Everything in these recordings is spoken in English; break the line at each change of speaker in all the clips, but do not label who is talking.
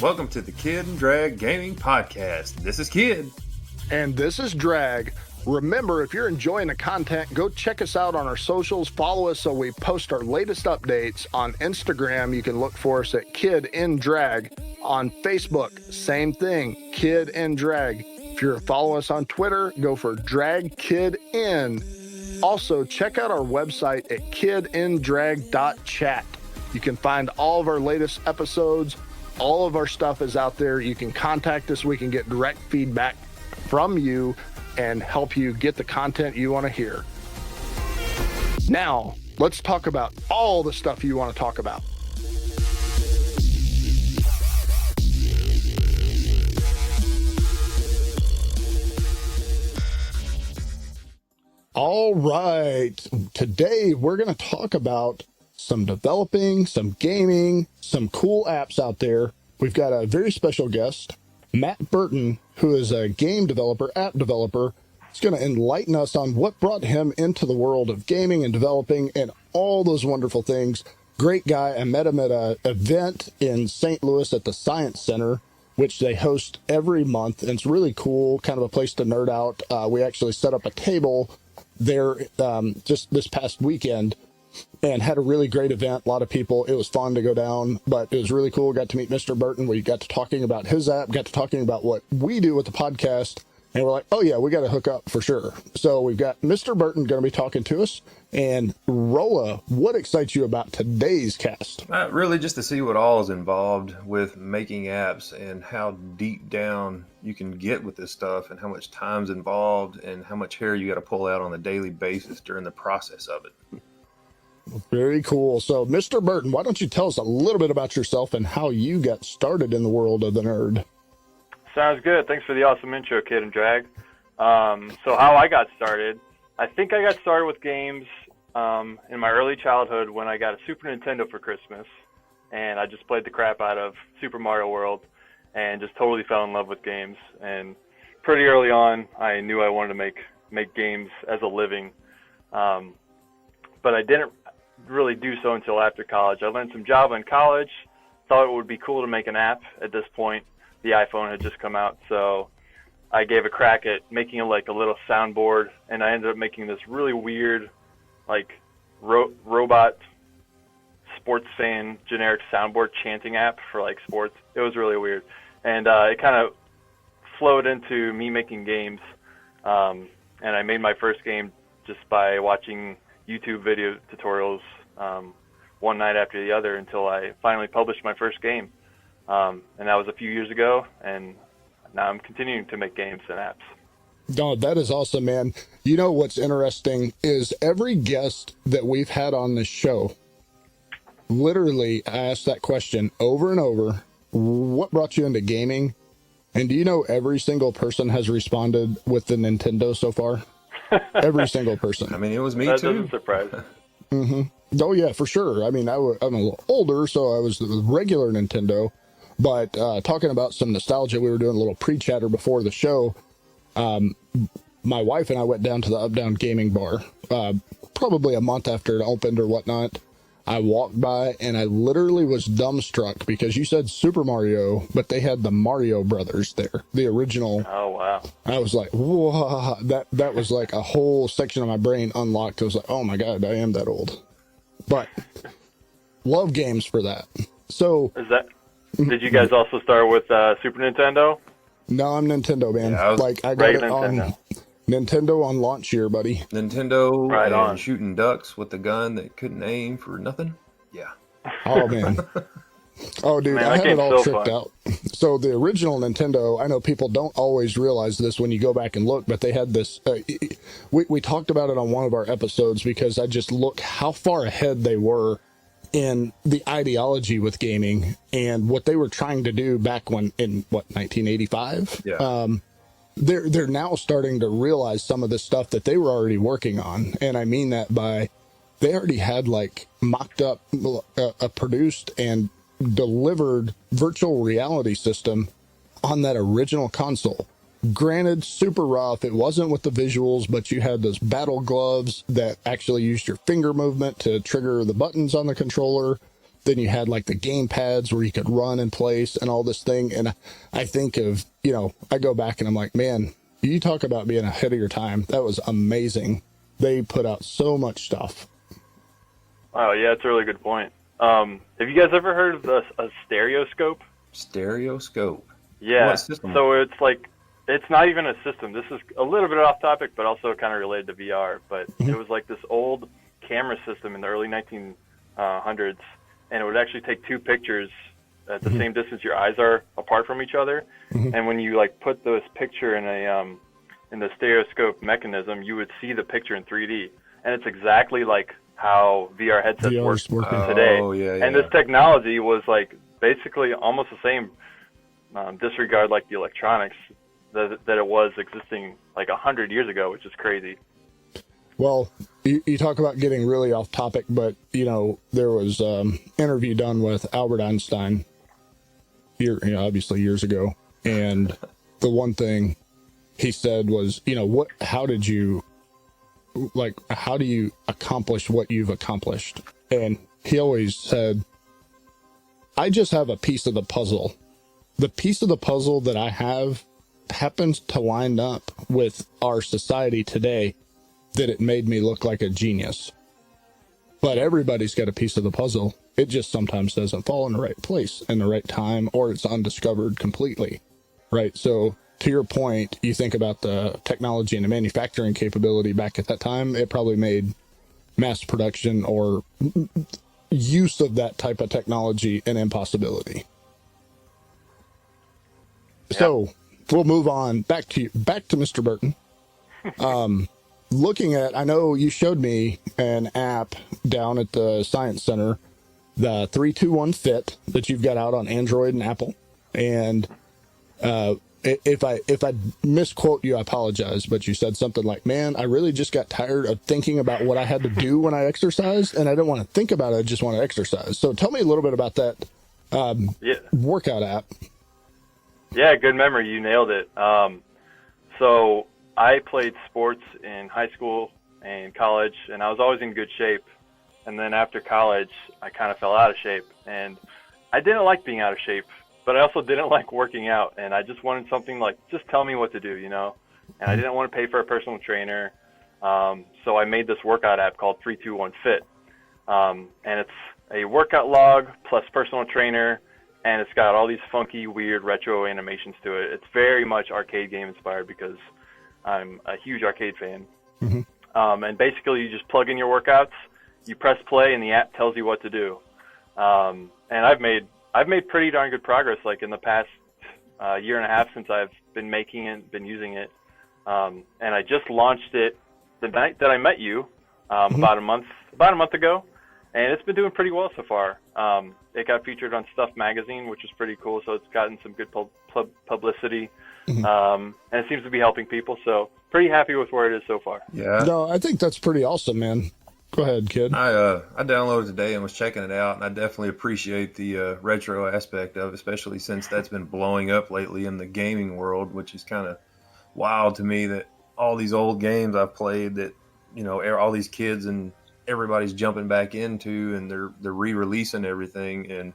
Welcome to the Kid and Drag Gaming Podcast. This is Kid.
And this is Drag. Remember, if you're enjoying the content, go check us out on our socials. Follow us so we post our latest updates. On Instagram, you can look for us at Kid in Drag. On Facebook, same thing, Kid in Drag. If you're follow us on Twitter, go for Drag Kid In. Also, check out our website at kidindrag.chat. You can find all of our latest episodes. All of our stuff is out there. You can contact us. We can get direct feedback from you and help you get the content you want to hear. Now, let's talk about all the stuff you want to talk about. All right. Today, we're going to talk about some developing, some gaming, some cool apps out there. We've got a very special guest, Matt Burton, who is a game developer, app developer. He's going to enlighten us on what brought him into the world of gaming and developing and all those wonderful things. Great guy. I met him at an event in St. Louis at the Science Center, which they host every month. And it's really cool, kind of a place to nerd out. We actually set up a table there just this past weekend and had a really great event. A lot of people. It was fun to go down, but it was really cool. Got to meet Mr. Burton. We got to talking about his app, got to talking about what we do with the podcast, and we're like, oh yeah, we got to hook up for sure. So we've got Mr. Burton going to be talking to us. And Rolla, what excites you about today's cast?
Really just to see what all is involved with making apps and how deep down you can get with this stuff and how much time's involved and how much hair you got to pull out on a daily basis during the process of it.
Very cool. So, Mr. Burton, why don't you tell us a little bit about yourself and how you got started in the world of the nerd?
Sounds good. Thanks for the awesome intro, Kid and Drag. So how I got started, I think I got started with games in my early childhood when I got a Super Nintendo for Christmas, and I just played the crap out of Super Mario World and just totally fell in love with games. And pretty early on, I knew I wanted to make games as a living, but I didn't really do so until after college. I learned some Java in college, thought it would be cool to make an app. At this point, the iPhone had just come out, so I gave a crack at making a little soundboard, and I ended up making this really weird, robot sports fan generic soundboard chanting app for sports. It was really weird, and it kind of flowed into me making games, and I made my first game just by watching YouTube video tutorials one night after the other until I finally published my first game. And that was a few years ago, and now I'm continuing to make games and apps.
No, that is awesome, man. You know what's interesting is every guest that we've had on this show, literally I asked that question over and over, what brought you into gaming? And do you know every single person has responded with the Nintendo so far? Every single person.
I mean, it was me
that
too.
That doesn't surprise me.
Mm-hmm. Oh, yeah, for sure. I mean, I'm a little older, so I was the regular Nintendo. But talking about some nostalgia, we were doing a little pre-chatter before the show. My wife and I went down to the Up Down Gaming Bar probably a month after it opened or whatnot. I walked by and I literally was dumbstruck because you said Super Mario, but they had the Mario Brothers there, the original.
Oh, wow.
I was like, whoa, that was like a whole section of my brain unlocked. I was like, oh my God, I am that old. But love games for that. So
did you guys also start with Super Nintendo?
No, I'm Nintendo, man.
Yeah,
I got it on Nintendo on launch year, buddy.
Nintendo
right
and
on.
Shooting ducks with the gun that couldn't aim for nothing. Yeah.
Oh, man. Oh, dude,
man,
I had it all
so
tricked
fun.
out. So the original Nintendo, I know people don't always realize this when you go back and look, but they had this, we talked about it on one of our episodes because I just look how far ahead they were in the ideology with gaming and what they were trying to do back when in 1985.
Yeah.
They're now starting to realize some of the stuff that they were already working on. And I mean that by they already had mocked up, produced and delivered virtual reality system on that original console. Granted, super rough. It wasn't with the visuals, but you had those battle gloves that actually used your finger movement to trigger the buttons on the controller. Then you had like the game pads where you could run in place and all this thing. And I think of, I go back and I'm like, man, you talk about being ahead of your time. That was amazing. They put out so much stuff.
Oh, yeah, it's a really good point. Have you guys ever heard of a stereoscope?
Stereoscope?
Yeah.
What system?
So it's not even a system. This is a little bit off topic, but also kind of related to VR. But it was like this old camera system in the early 1900s, and it would actually take two pictures at the same distance your eyes are apart from each other. And when you like put this picture in the stereoscope mechanism, you would see the picture in 3D, and it's exactly like how VR headsets work today.
Oh, yeah.
And this technology was like basically almost the same, disregard like the electronics that it was existing like 100 years ago, which is crazy.
Well, you talk about getting really off topic, but there was interview done with Albert Einstein obviously years ago, and the one thing he said was, how do you accomplish what you've accomplished? And he always said, I just have a piece of the puzzle. The piece of the puzzle that I have happens to line up with our society today, that it made me look like a genius. But everybody's got a piece of the puzzle. It just sometimes doesn't fall in the right place in the right time, or it's undiscovered completely. Right? So to your point, you think about the technology and the manufacturing capability back at that time, it probably made mass production or use of that type of technology an impossibility. Yep. So we'll move on back to Mr. Burton. Looking at, I know you showed me an app down at the Science Center, the 321 Fit that you've got out on Android and Apple. And if I misquote you, I apologize, but you said something like, man, I really just got tired of thinking about what I had to do when I exercised, and I didn't want to think about it, I just want to exercise. So tell me a little bit about that workout app.
Yeah, good memory. You nailed it. So I played sports in high school and college, and I was always in good shape. And then after college, I kind of fell out of shape, and I didn't like being out of shape, but I also didn't like working out, and I just wanted something like, just tell me what to do, And I didn't want to pay for a personal trainer, so I made this workout app called 321 Fit, and it's a workout log plus personal trainer, and it's got all these funky, weird retro animations to it. It's very much arcade game inspired because I'm a huge arcade fan. And basically, you just plug in your workouts, you press play, and the app tells you what to do. And I've made pretty darn good progress, like in the past year and a half since I've been making it, been using it. And I just launched it the night that I met you, about a month ago, and it's been doing pretty well so far. It got featured on Stuff Magazine, which is pretty cool, so it's gotten some good publicity. And it seems to be helping people, so pretty happy with where it is so far.
Yeah.
No, I think that's pretty awesome, man. Go ahead, kid.
I downloaded it today and was checking it out, and I definitely appreciate the retro aspect of it, especially since that's been blowing up lately in the gaming world, which is kind of wild to me that all these old games I've played that, all these kids and everybody's jumping back into, and they're re-releasing everything, and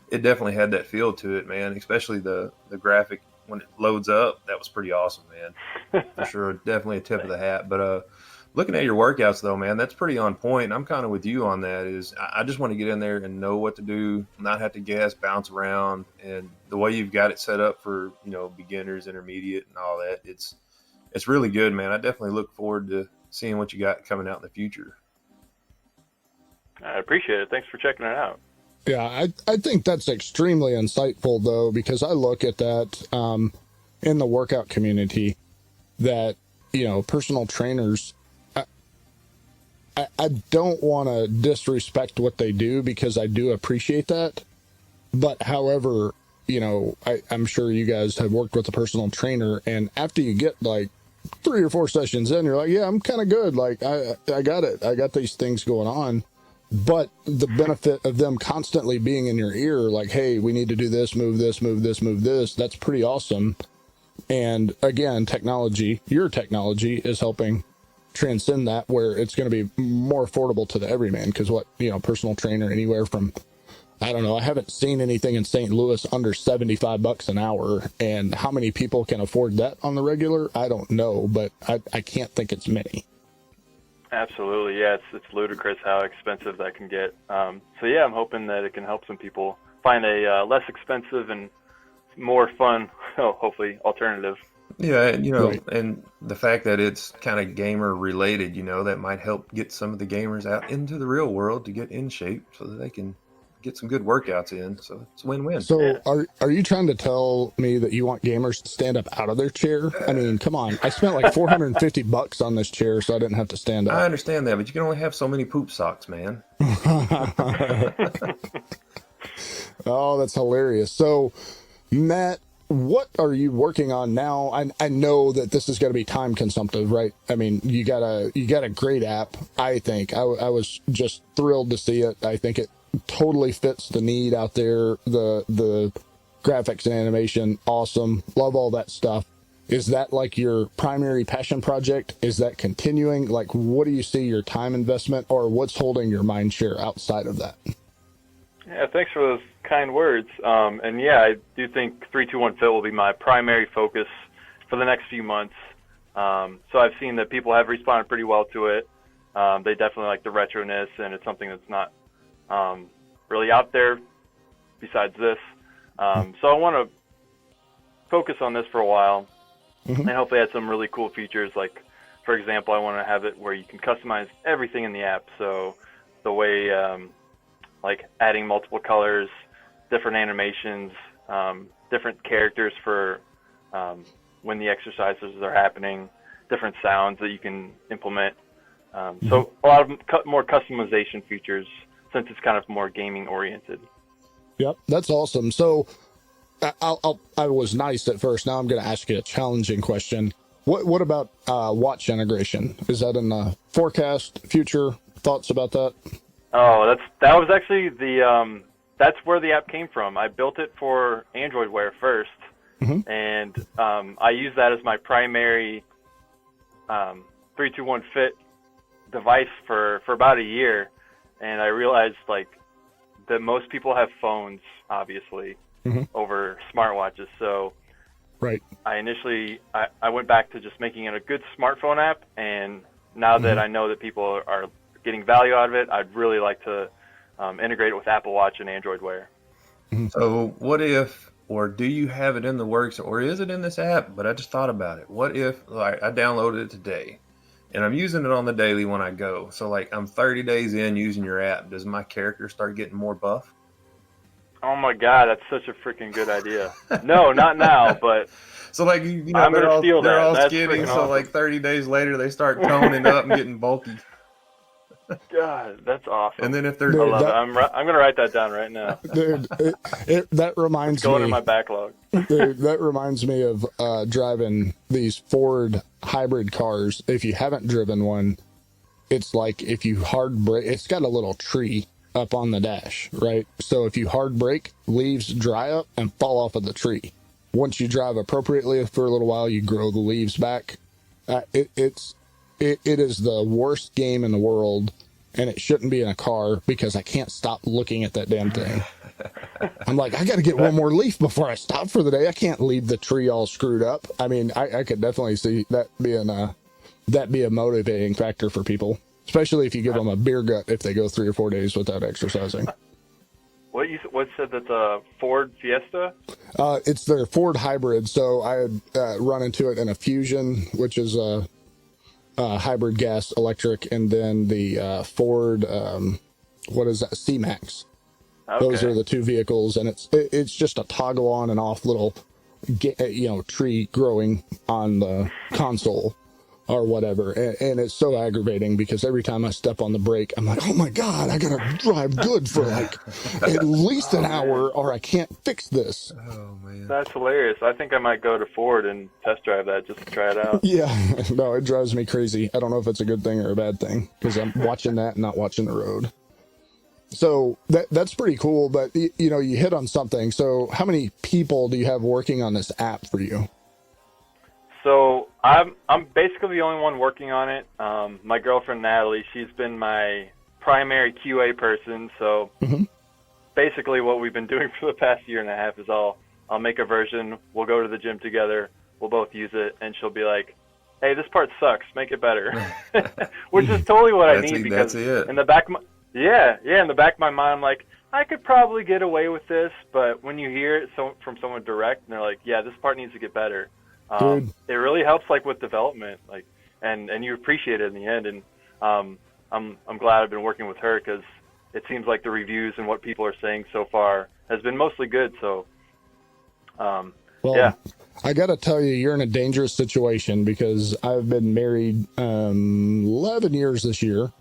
it definitely had that feel to it, man, especially the graphic when it loads up. That was pretty awesome, man. For sure. Definitely a tip of the hat. But looking at your workouts, though, man, that's pretty on point. I'm kind of with you on that. I just want to get in there and know what to do, not have to guess, bounce around. And the way you've got it set up for, beginners, intermediate, and all that, it's really good, man. I definitely look forward to seeing what you got coming out in the future.
I appreciate it. Thanks for checking it out.
Yeah, I think that's extremely insightful, though, because I look at that in the workout community that, personal trainers, I don't want to disrespect what they do because I do appreciate that. But however, I'm sure you guys have worked with a personal trainer, and after you get like 3 or 4 sessions in, you're like, yeah, I'm kind of good. Like, I got it. I got these things going on. But the benefit of them constantly being in your ear, like, hey, we need to do this, move this, move this, move this, that's pretty awesome. And again, your technology is helping transcend that, where it's going to be more affordable to the everyman. Because personal trainer, anywhere from I don't know. I haven't seen anything in St. Louis under $75 an hour, and how many people can afford that on the regular? I don't know, but I can't think it's many.
Absolutely, yeah. It's ludicrous how expensive that can get. So yeah, I'm hoping that it can help some people find a less expensive and more fun, hopefully, alternative.
Yeah, you know,
Right.
and the fact that it's kind of gamer related, you know, that might help get some of the gamers out into the real world to get in shape so that they can get some good workouts in. So it's a win-win.
So
Yeah.
are you trying to tell me that you want gamers to stand up out of their chair? I mean, come on. I spent like $450 on this chair so I didn't have to stand
I
up.
understand that, but you can only have so many poop socks, man.
Oh, that's hilarious. So, Matt, what are you working on now? I know that this is going to be time consumptive, right? I mean, you got a great app. I think I was just thrilled to see it. I think it totally fits the need out there. The graphics and animation, awesome. Love all that stuff. Is that like your primary passion project? Is that continuing? Like, what do you see your time investment, or what's holding your mind share outside of that?
Yeah, thanks for those kind words. And yeah, I do think 321 Fit will be my primary focus for the next few months. So I've seen that people have responded pretty well to it. They definitely like the retroness, and it's something that's not really out there besides this. So I want to focus on this for a while and hopefully add some really cool features. Like, for example, I want to have it where you can customize everything in the app. So the way like adding multiple colors, different animations, different characters for when the exercises are happening, different sounds that you can implement. So a lot of more customization features since it's kind of more gaming oriented.
Yep, that's awesome. So I was nice at first. Now I'm going to ask you a challenging question. What about watch integration? Is that in the forecast, future thoughts about that?
Oh, that was actually the that's where the app came from. I built it for Android Wear first, and I use that as my primary 321 Fit device for about a year, and I realized like that most people have phones, obviously, over smartwatches. So
Right.
I initially I went back to just making it a good smartphone app, and now that I know that people are getting value out of it, I'd really like to integrate it with Apple Watch and Android Wear.
So what if, or do you have it in the works, or is it in this app? But I just thought about it. What if, like, I downloaded it today, and I'm using it on the daily when I go. So, like, I'm 30 days in using your app. Does my character start getting more buff?
Oh my God, that's such a freaking good idea. No, not now, but
So, like, you know,
I'm gonna steal
they're
that.
all
That's
skinny.
freaking
So,
awesome.
like, 30 days later, they start toning up and getting bulky.
God, that's awesome.
And then if
I
they're,
Dude,
love it. I'm gonna write that down right now.
dude, that reminds
It's going in
me.
my backlog.
Dude, that reminds me of driving these Ford hybrid cars. If you haven't driven one, it's like if you hard brake, it's got a little tree up on the dash, right? So if you hard brake, leaves dry up and fall off of the tree. Once you drive appropriately for a little while, you grow the leaves back. It is the worst game in the world, and it shouldn't be in a car because I can't stop looking at that damn thing. I'm like, I got to get one more leaf before I stop for the day. I can't leave the tree all screwed up. I mean, I could definitely see that being a motivating factor for people, especially if you give them a beer gut if they go 3 or 4 days without exercising.
What said that the Ford Fiesta?
It's their Ford hybrid. So I had run into it in a Fusion, which is a hybrid gas electric, and then the Ford, what is that? C-Max.
Okay.
Those are the two vehicles, and it's just a toggle on and off little, tree growing on the console or whatever, and it's so aggravating because every time I step on the brake, I'm like, oh my God, I gotta drive good for like at least an hour, or I can't fix this.
oh, man.
That's hilarious. I think I might go to Ford and test drive that just to try it out.
Yeah, no, it drives me crazy. I don't know if it's a good thing or a bad thing because I'm watching that and not watching the road. So that's pretty cool, but you hit on something. So how many people do you have working on this app for you?
So I'm basically the only one working on it. My girlfriend Natalie, she's been my primary QA person. So basically what we've been doing for the past year and a half. Is I'll make a version. We'll go to the gym together. We'll both use it, and she'll be like, "Hey, this part sucks. Make it better," which is totally what I need, because in the back of my, in the back of my mind, I'm like, I could probably get away with this, but when you hear it from someone direct, and they're like, "Yeah, this part needs to get better," it really helps, like, with development, like, and you appreciate it in the end. And I'm glad I've been working with her, because it seems like the reviews and what people are saying so far has been mostly good. So,
well, I got to tell you, you're in a dangerous situation, because I've been married 11 years this year,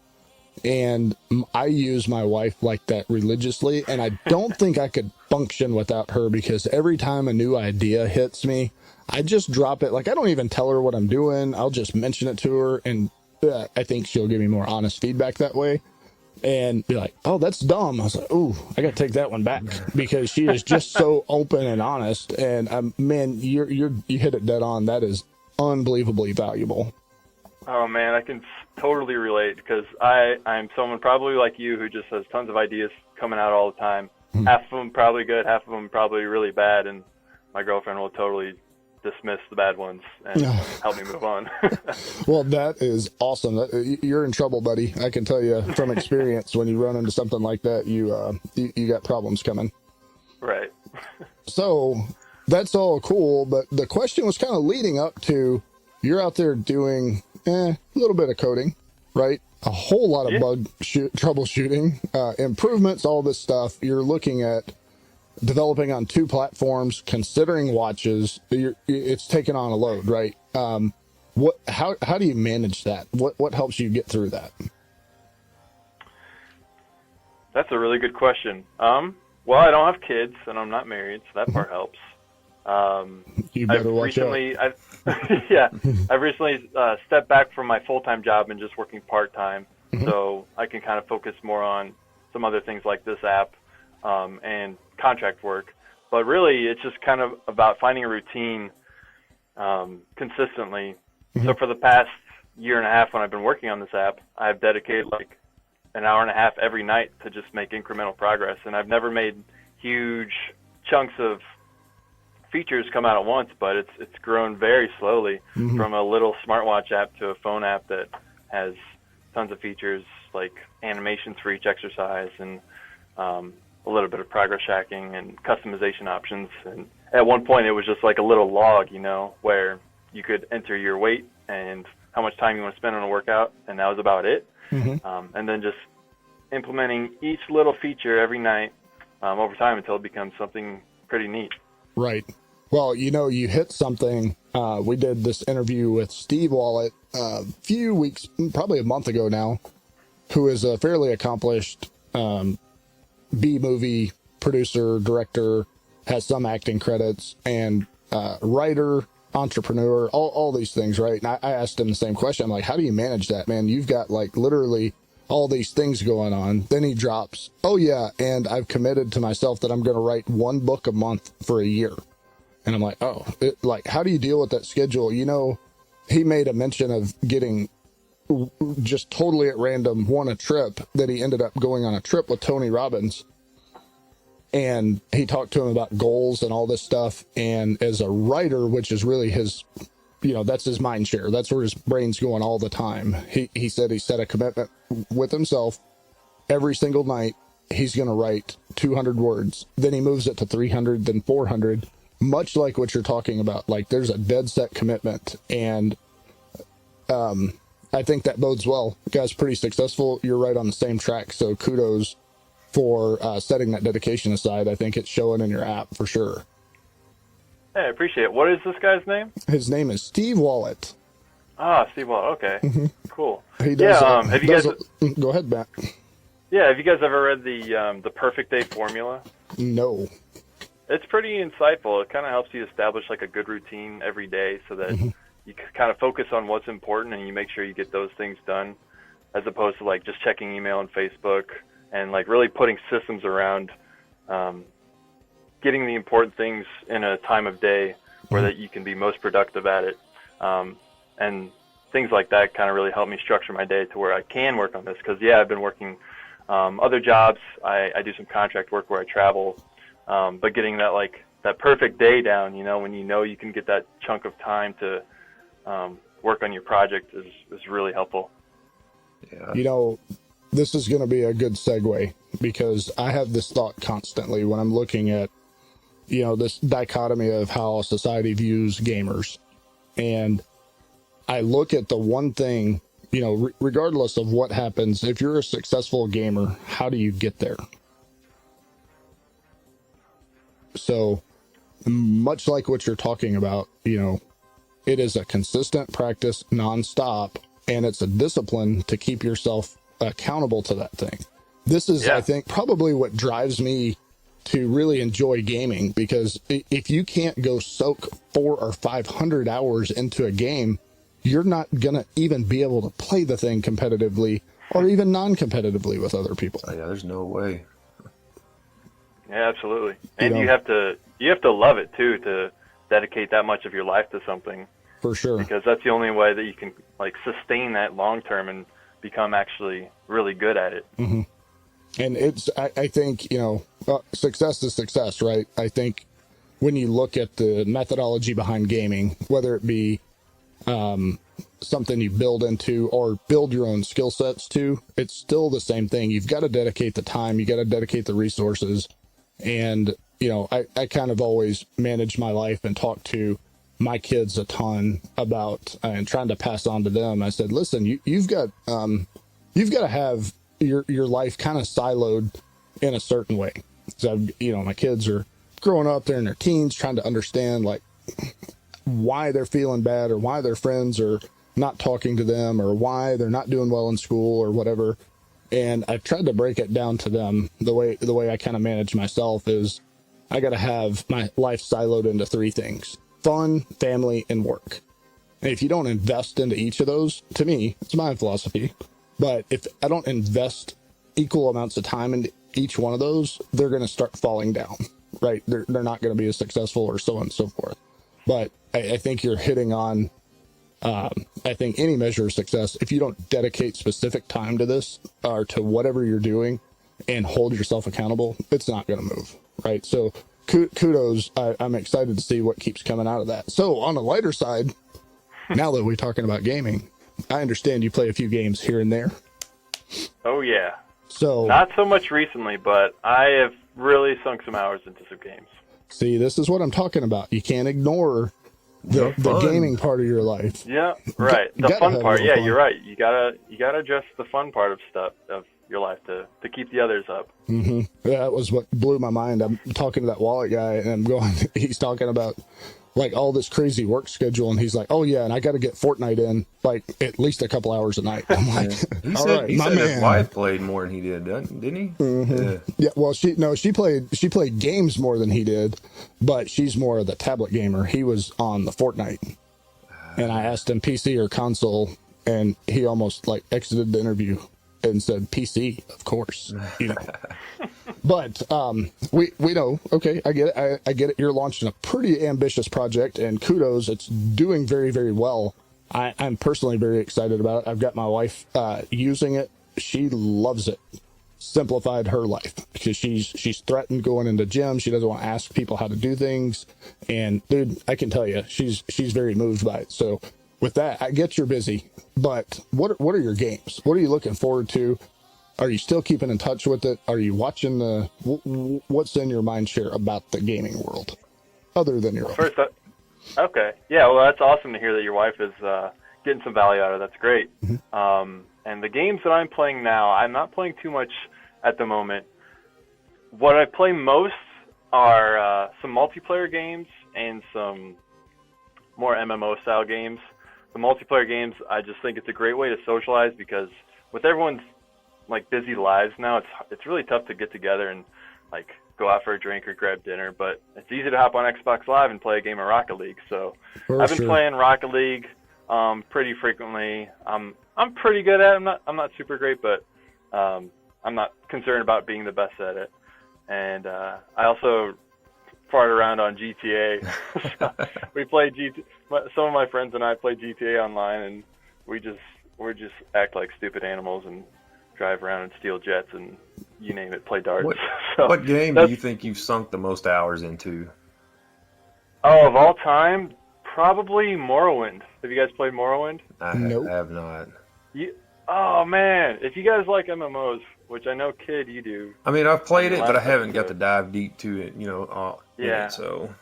and I use my wife like that religiously, and I don't think I could function without her, because every time a new idea hits me, I just drop it. Like, I don't even tell her what I'm doing. I'll just mention it to her, and I think she'll give me more honest feedback that way, and be like, "Oh, that's dumb." I was like, "Ooh, I got to take that one back," because she is just so open and honest. And man, you hit it dead on. That is unbelievably valuable.
Oh man, I can totally relate, because I'm someone probably like you who just has tons of ideas coming out all the time. Half of them probably good, half of them probably really bad, and my girlfriend will totally dismiss the bad ones and help me move on.
Well, that is awesome. You're in trouble, buddy. I can tell you from experience, when you run into something like that, you got problems coming.
Right.
So that's all cool, but the question was kind of leading up to, you're out there doing a little bit of coding, right? A whole lot of bug troubleshooting, improvements, all this stuff. You're looking at developing on 2 platforms, considering watches. It's taken on a load, right? How do you manage that? What helps you get through that?
That's a really good question. Well, I don't have kids and I'm not married, so that part helps.
You better watch out.
I've recently stepped back from my full-time job and just working part-time, so I can kind of focus more on some other things like this app and contract work. But really, it's just kind of about finding a routine consistently. So for the past year and a half, when I've been working on this app, I've dedicated like an hour and a half every night to just make incremental progress. And I've never made huge chunks of features come out at once, but it's grown very slowly from a little smartwatch app to a phone app that has tons of features like animations for each exercise and a little bit of progress tracking and customization options. And at one point it was just like a little log, where you could enter your weight and how much time you want to spend on a workout, and that was about it. And then just implementing each little feature every night over time until it becomes something pretty neat.
Right. Well, you hit something. We did this interview with Steve Wallet a few weeks, probably a month ago now, who is a fairly accomplished B-movie producer, director, has some acting credits, and writer, entrepreneur, all these things, right? And I asked him the same question. I'm like, how do you manage that, man? You've got like literally all these things going on. Then he drops, "Oh yeah, and I've committed to myself that I'm going to write 1 book a month for a year." And I'm like, oh, how do you deal with that schedule? He made a mention of getting just totally at random won a trip, that he ended up going on a trip with Tony Robbins, and he talked to him about goals and all this stuff. And as a writer, which is really his, that's his mind share, that's where his brain's going all the time. He said he set a commitment with himself every single night. He's going to write 200 words. Then he moves it to 300, then 400, much like what you're talking about. Like, there's a dead set commitment. And I think that bodes well. You guys pretty successful. You're right on the same track. So kudos for setting that dedication aside. I think it's showing in your app for sure.
Hey, I appreciate it. What is this guy's name?
His name is Steve Wallet.
Ah, Steve Wallet. Okay, cool.
He does,
have you guys?
Go ahead, Matt.
Yeah, have you guys ever read the Perfect Day Formula?
No.
It's pretty insightful. It kind of helps you establish like a good routine every day, so that you kind of focus on what's important and you make sure you get those things done, as opposed to like just checking email and Facebook, and like really putting systems around getting the important things in a time of day where that you can be most productive at it. And things like that kind of really help me structure my day to where I can work on this. Because I've been working Other jobs, I do some contract work where I travel, but getting that perfect day down, when you can get that chunk of time to work on your project is really helpful.
Yeah.
This is going to be a good segue because I have this thought constantly when I'm looking at, this dichotomy of how society views gamers. And I look at the one thing, regardless of what happens, if you're a successful gamer, how do you get there? So much like what you're talking about, it is a consistent practice nonstop, and it's a discipline to keep yourself accountable to that thing. This is, I think, probably what drives me to really enjoy gaming, because if you can't go soak 400 or 500 hours into a game, you're not going to even be able to play the thing competitively or even non-competitively with other people.
Oh, yeah, there's no way.
Yeah, absolutely. And you have to love it too, to dedicate that much of your life to something.
For sure.
Because that's the only way that you can sustain that long term and become actually really good at it.
Mm-hmm. And I think, success is success, right? I think when you look at the methodology behind gaming, whether it be something you build into or build your own skill sets to, it's still the same thing. You've got to dedicate the time, you got to dedicate the resources. And, I kind of always manage my life and talk to my kids a ton about and trying to pass on to them. I said, listen, you've got to have your life kind of siloed in a certain way. So, my kids are growing up, they're in their teens, trying to understand why they're feeling bad or why their friends are not talking to them or why they're not doing well in school or whatever. And I tried to break it down to them. The way I kind of manage myself is I got to have my life siloed into 3 things: fun, family, and work. And if you don't invest into each of those, to me, it's my philosophy, but if I don't invest equal amounts of time into each one of those, they're going to start falling down, right? They're not going to be as successful, or so on and so forth. But I think you're hitting on, I think any measure of success, if you don't dedicate specific time to this or to whatever you're doing and hold yourself accountable, it's not going to move, right? So kudos. I'm excited to see what keeps coming out of that. So on the lighter side, now that we're talking about gaming, I understand you play a few games here and there.
Oh, yeah.
So
not so much recently, but I have really sunk some hours into some games.
See, this is what I'm talking about. You can't ignore the gaming part of your life.
Yeah, right. The fun part. Yeah, you're right. You gotta address the fun part of your life to keep the others up.
Mm-hmm. Yeah, that was what blew my mind. I'm talking to that wallet guy, and he's talking about all this crazy work schedule, and he's like, "Oh yeah, and I got to get Fortnite in at least a couple hours a night." I'm like,
he said his wife played more than he did, didn't he?
Mm-hmm. Yeah. Well, she played games more than he did, but she's more of the tablet gamer. He was on the Fortnite, and I asked him PC or console, and he almost exited the interview and said PC, of course. But we know, okay, I get it. I get it. You're launching a pretty ambitious project, and kudos, it's doing very, very well. I'm personally very excited about it. I've got my wife using it. She loves it. Simplified her life because she's threatened going into gym. She doesn't want to ask people how to do things. And dude, I can tell you, she's very moved by it. So with that, I get you're busy, but what are your games? What are you looking forward to? Are you still keeping in touch with it? Are you watching what's in your mind share about the gaming world, other than your own?
First, okay, yeah, well, that's awesome to hear that your wife is getting some value out of it. That's great. Mm-hmm. And the games that I'm playing now, I'm not playing too much at the moment. What I play most are some multiplayer games and some more MMO style games. The multiplayer games, I just think it's a great way to socialize because with everyone's busy lives now, it's really tough to get together and go out for a drink or grab dinner, but it's easy to hop on Xbox Live and play a game of Rocket League. So I've been playing Rocket League pretty frequently. I'm pretty good at it. I'm not super great, but I'm not concerned about being the best at it. And I also fart around on GTA. So we play some of my friends and I play GTA online, and we're just act like stupid animals and drive around and steal jets and you name it, play darts.
What,
So
what game do you think you've sunk the most hours into?
Oh, of all time, probably Morrowind. Have you guys played Morrowind?
Nope.
have not.
Oh man, if you guys like MMOs, which I know, Kid, you do.
I mean, I've played it, but I
last
haven't got to
episode.
dive deep to it,
Yeah.
So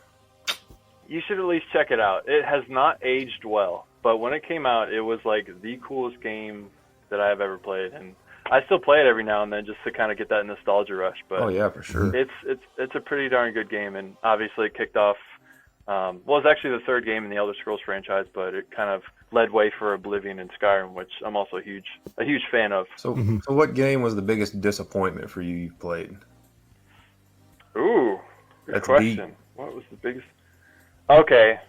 You should at least check it out. It has not aged well, but when it came out, it was like the coolest game that I've ever played, and I still play it every now and then just to kind of get that nostalgia rush. But
oh yeah, for sure.
it's a pretty darn good game, and obviously it kicked off. Well, it's actually the third game in the Elder Scrolls franchise, but it kind of led way for Oblivion and Skyrim, which I'm also a huge fan of.
So what game was the biggest disappointment for you you've played?
Ooh, good
That's
question.
deep.
What was the biggest? Okay,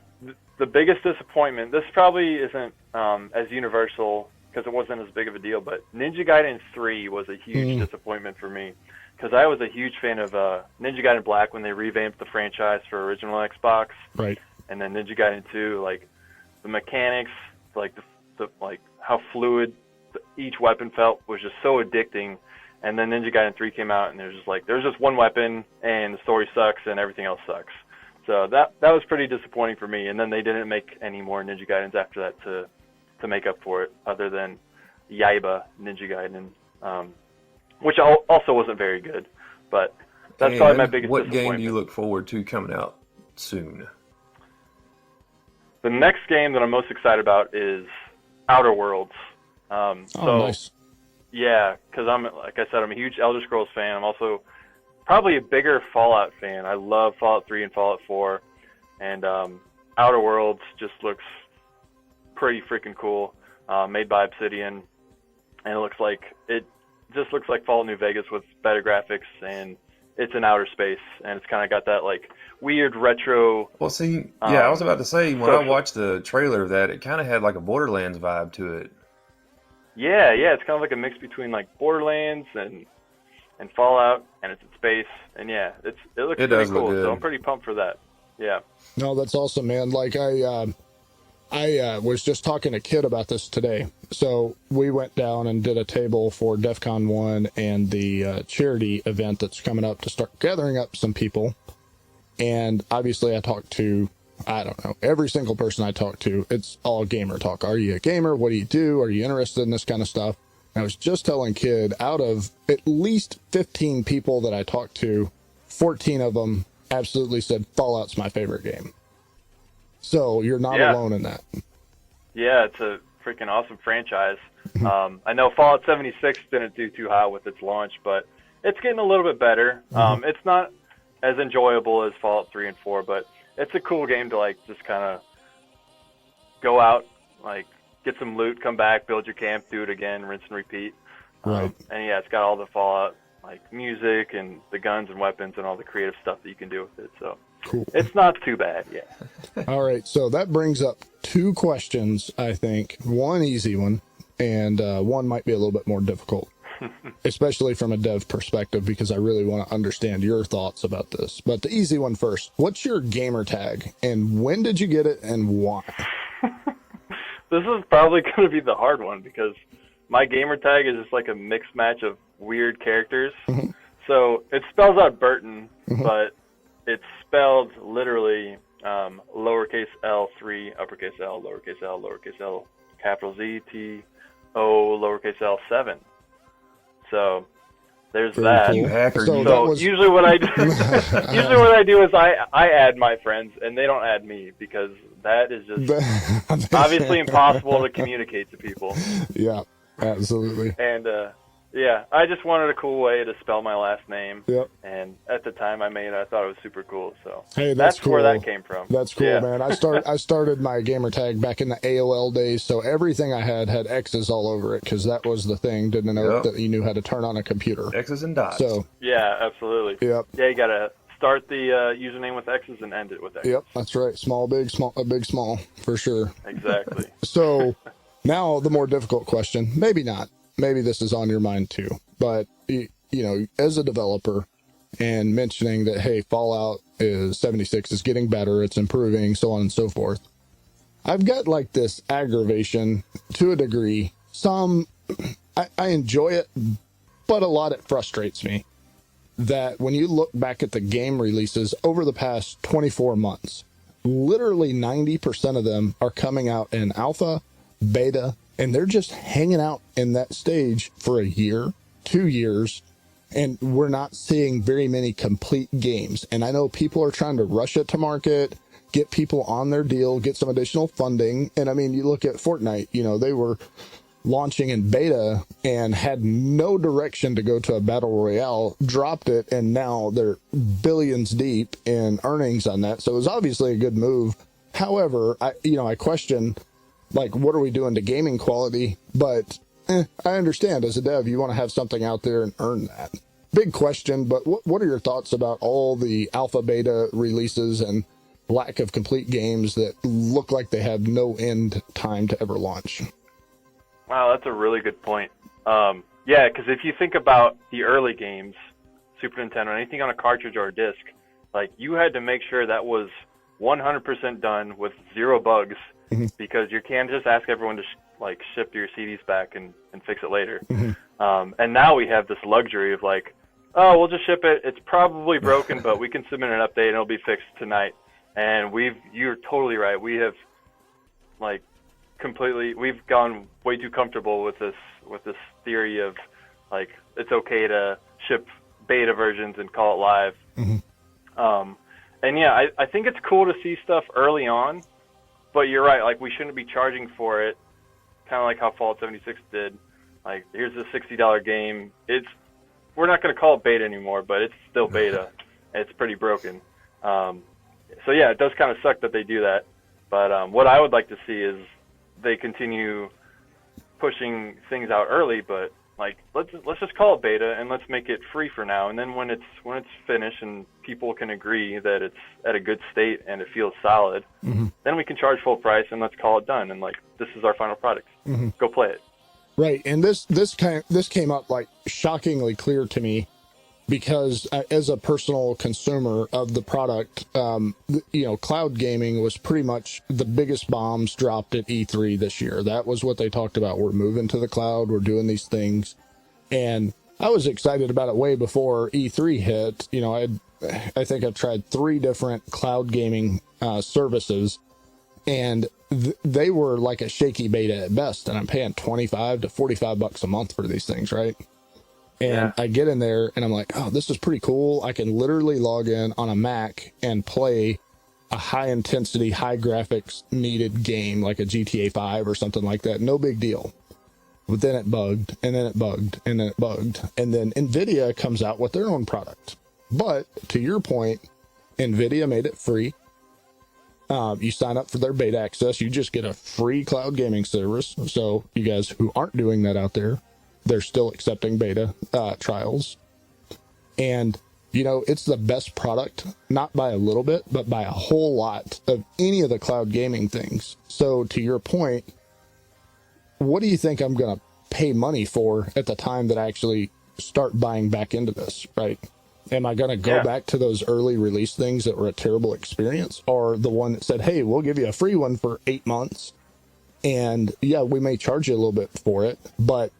the biggest disappointment. This probably isn't as universal because it wasn't as big of a deal, but Ninja Gaiden 3 was a huge disappointment for me because I was a huge fan of Ninja Gaiden Black when they revamped the franchise for original Xbox.
Right.
And then Ninja Gaiden 2, like the mechanics, like the like how fluid each weapon felt was just so addicting. And then Ninja Gaiden 3 came out, and there's just one weapon, and the story sucks, and everything else sucks. So that was pretty disappointing for me. And then they didn't make any more Ninja Gaidens after that to make up for it, other than Yaiba Ninja Gaiden, which also wasn't very good. But that's probably my biggest
what
disappointment.
game do you look forward to coming out soon?
The next game that I'm most excited about is Outer Worlds.
Nice.
Yeah, because like I said, I'm a huge Elder Scrolls fan. I'm also probably a bigger Fallout fan. I love Fallout 3 and Fallout 4, and Outer Worlds just looks pretty freaking cool. Made by Obsidian, and it just looks like Fallout New Vegas with better graphics, and it's in outer space, and it's kind of got that like weird retro.
Well, see, yeah, I was about to say when I watched the trailer of that, it kind of had like a Borderlands vibe to it.
Yeah, it's kind of like a mix between like Borderlands and Fallout, and it's in space, and yeah, it looks pretty
does look
cool.
good.
So I'm pretty pumped for that. Yeah.
No, that's awesome, man. Like I was just talking to Kid about this today. So we went down and did a table for DEF CON 1 and the charity event that's coming up to start gathering up some people. And obviously I talked to, I don't know, every single person I talked to, it's all gamer talk. Are you a gamer? What do you do? Are you interested in this kind of stuff? And I was just telling Kid, out of at least 15 people that I talked to, 14 of them absolutely said Fallout's my favorite game. So you're not alone in that.
Yeah, it's a freaking awesome franchise. I know Fallout 76 didn't do too hot with its launch, but it's getting a little bit better. It's not as enjoyable as Fallout 3 and 4, but it's a cool game to like just kind of go out, like get some loot, come back, build your camp, do it again, rinse and repeat.
Right.
And yeah, it's got all the Fallout like music and the guns and weapons and all the creative stuff that you can do with it. So
Cool.
it's not too bad. Yeah.
All right. So that brings up two questions, I think. One easy one, and one might be a little bit more difficult, especially from a dev perspective, because I really want to understand your thoughts about this. But the easy one first. What's your gamer tag, and when did you get it, and why?
This is probably going to be the hard one because my gamer tag is just like a mixed match of weird characters. So it spells out Burton, but it's spelled literally lowercase l3, uppercase L, lowercase L, capital Z, T, O, lowercase L, 7. So there's
Very
that.
cool.
You hacker.
So
you.
that
So
was-
usually what I do is I add my friends and they don't add me because that is just obviously impossible to communicate to people.
Yeah, absolutely.
And yeah, I just wanted a cool way to spell my last name.
Yep.
And at the time I made it, I thought it was super cool. So
Hey, that's cool.
where that came from.
That's cool,
Yeah.
man. I started my gamer tag back in the AOL days, so everything I had X's all over it because that was the thing. Didn't know
Yep.
that you knew how to turn on a computer.
X's and dots.
So
Yeah, absolutely.
Yep.
Yeah, you gotta start the username with X's and end it with X's.
Yep, that's right. Small, big, small, big, small, for sure.
Exactly.
So now the more difficult question, maybe not, maybe this is on your mind too, but you know, as a developer and mentioning that, hey, Fallout 76 is getting better, it's improving, so on and so forth. I've got like this aggravation to a degree. Some I enjoy it, but a lot it frustrates me that when you look back at the game releases over the past 24 months, literally 90% of them are coming out in alpha, beta, and they're just hanging out in that stage for a year, 2 years, and we're not seeing very many complete games. And I know people are trying to rush it to market, get people on their deal, get some additional funding. And I mean, you look at Fortnite, you know, they were launching in beta and had no direction to go to a battle royale, dropped it, and now they're billions deep in earnings on that. So it was obviously a good move. However, I question, like, what are we doing to gaming quality? But I understand as a dev, you want to have something out there and earn that. Big question, but what are your thoughts about all the alpha beta releases and lack of complete games that look like they have no end time to ever launch?
Wow, that's a really good point. Yeah, because if you think about the early games, Super Nintendo, anything on a cartridge or a disc, like, you had to make sure that was 100% done with 0 bugs, because you can't just ask everyone to ship your CDs back and fix it later. And now we have this luxury of like, oh, we'll just ship it. It's probably broken, but we can submit an update and it'll be fixed tonight. And you're totally right. We have we've gone way too comfortable with this theory of like, it's okay to ship beta versions and call it live. And yeah, I think it's cool to see stuff early on, but you're right. Like, we shouldn't be charging for it, kind of like how Fallout 76 did. Like, here's a $60 game. We're not going to call it beta anymore, but it's still beta. It's pretty broken. So yeah, it does kind of suck that they do that. But what I would like to see is they continue pushing things out early, but like, let's just call it beta and let's make it free for now. And then when it's finished and people can agree that it's at a good state and it feels solid, then we can charge full price and let's call it done. And like, this is our final product. Go play it.
Right. And this came up like shockingly clear to me, because as a personal consumer of the product, cloud gaming was pretty much the biggest bombs dropped at E3 this year. That was what they talked about. We're moving to the cloud. We're doing these things. And I was excited about it way before E3 hit. You know, I think I've tried 3 different cloud gaming services, and they were like a shaky beta at best. And I'm paying $25 to $45 a month for these things, right? And I get in there and I'm like, oh, this is pretty cool. I can literally log in on a Mac and play a high intensity, high graphics needed game like a GTA 5 or something like that. No big deal. But then it bugged, and then it bugged, and then it bugged. And then NVIDIA comes out with their own product. But to your point, NVIDIA made it free. You sign up for their beta access, you just get a free cloud gaming service. So you guys who aren't doing that out there, they're still accepting beta trials. And, it's the best product, not by a little bit, but by a whole lot of any of the cloud gaming things. So to your point, what do you think I'm going to pay money for at the time that I actually start buying back into this, right? Am I going to go back to those early release things that were a terrible experience, or the one that said, hey, we'll give you a free one for 8 months, and yeah, we may charge you a little bit for it, but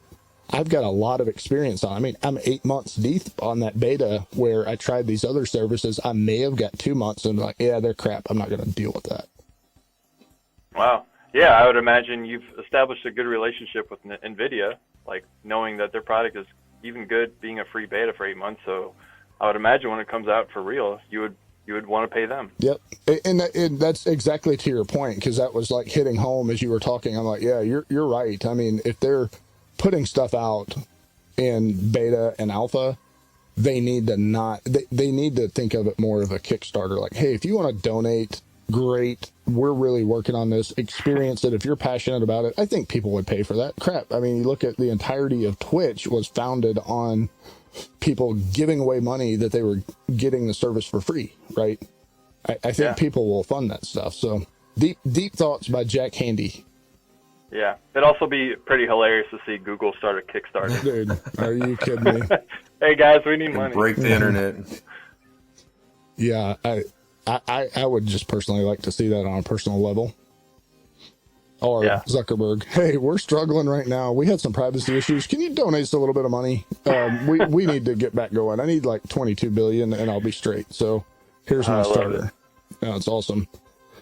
I've got a lot of experience on. I mean, I'm 8 months deep on that beta where I tried these other services. I may have got 2 months and like, yeah, they're crap. I'm not going to deal with that.
Wow. Yeah, I would imagine you've established a good relationship with NVIDIA, like knowing that their product is even good being a free beta for 8 months. So I would imagine when it comes out for real, you would want to pay them.
Yep. And that's exactly to your point, because that was like hitting home as you were talking. I'm like, yeah, you're right. I mean, if they're putting stuff out in beta and alpha, they need to they need to think of it more of a Kickstarter. Like, hey, if you want to donate, great. We're really working on this. Experience it. If you're passionate about it, I think people would pay for that. Crap. I mean, you look at the entirety of Twitch was founded on people giving away money that they were getting the service for free, right? I think people will fund that stuff. So deep thoughts by Jack Handy.
Yeah, it'd also be pretty hilarious to see Google start a Kickstarter.
Dude, are you kidding me?
Hey guys, we need money.
Break the internet.
Yeah, I would just personally like to see that on a personal level. or
Yeah.
Zuckerberg, hey, we're struggling right now. We had some privacy issues. Can you donate us a little bit of money? We need to get back going. I need like 22 billion and I'll be straight. So here's my
I love
starter. Yeah, it's awesome.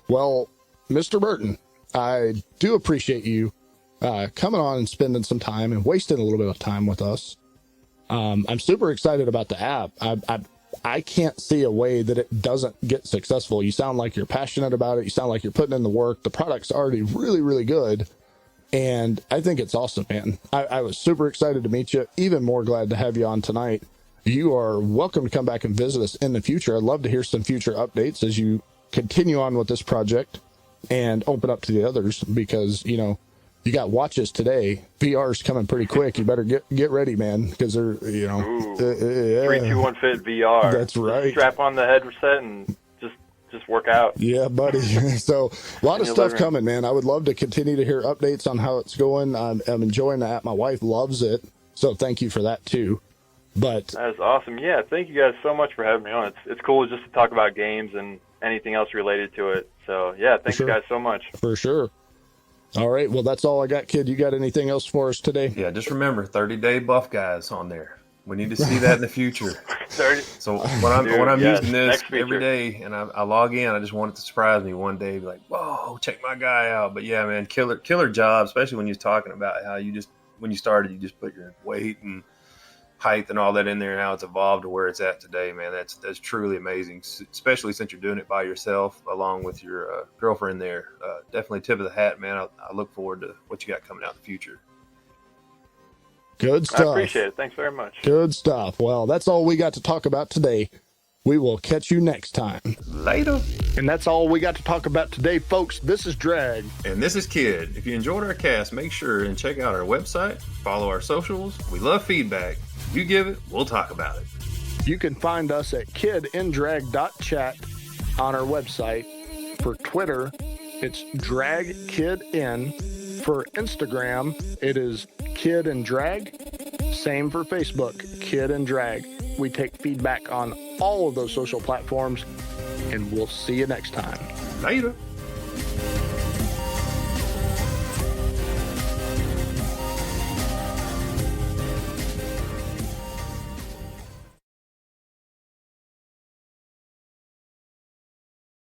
Well, Mr. Burton, I do appreciate you coming on and spending some time and wasting a little bit of time with us. I'm super excited about the app. I can't see a way that it doesn't get successful. You sound like you're passionate about it. You sound like you're putting in the work. The product's already really, really good. And I think it's awesome, man. I was super excited to meet you. Even more glad to have you on tonight. You are welcome to come back and visit us in the future. I'd love to hear some future updates as you continue on with this project and open up to the others, because, you know, you got watches today. VR's coming pretty quick. You better get ready, man, because they're, you know,
3-2-1 fit VR.
That's right.
Just strap on the headset and just work out.
Yeah, buddy. So a lot of stuff coming, man. I would love to continue to hear updates on how it's going. I'm enjoying the app. My wife loves it, so thank you for that too. But
that's awesome. Yeah, thank you guys so much for having me on. It's cool just to talk about games and anything else related to it. So yeah, thanks you guys so much.
For sure. All right, well, that's all I got, kid. You got anything else for us today?
Yeah, just remember, 30-day buff guys on there. We need to see that in the future.
30.
So when I'm using this every day and I log in, I just want it to surprise me one day, be like, whoa, check my guy out. But yeah, man, killer job, especially when you're talking about how when you started, you just put your weight and height and all that in there, and how it's evolved to where it's at today, man. That's truly amazing, especially since you're doing it by yourself along with your girlfriend there. Definitely tip of the hat, man. I look forward to what you got coming out in the future.
Good stuff.
I appreciate it. Thanks very much.
Good stuff. Well, that's all we got to talk about today. We will catch you next time.
Later.
And that's all we got to talk about today, folks. This is Drag.
And this is Kid. If you enjoyed our cast, make sure and check out our website, follow our socials. We love feedback. If you give it, we'll talk about it.
You can find us at kidindrag.chat on our website. For Twitter, it's dragkidin. For Instagram, it is Kid and Drag. Same for Facebook, Kid and Drag. We take feedback on all of those social platforms, and we'll see you next time.
Later.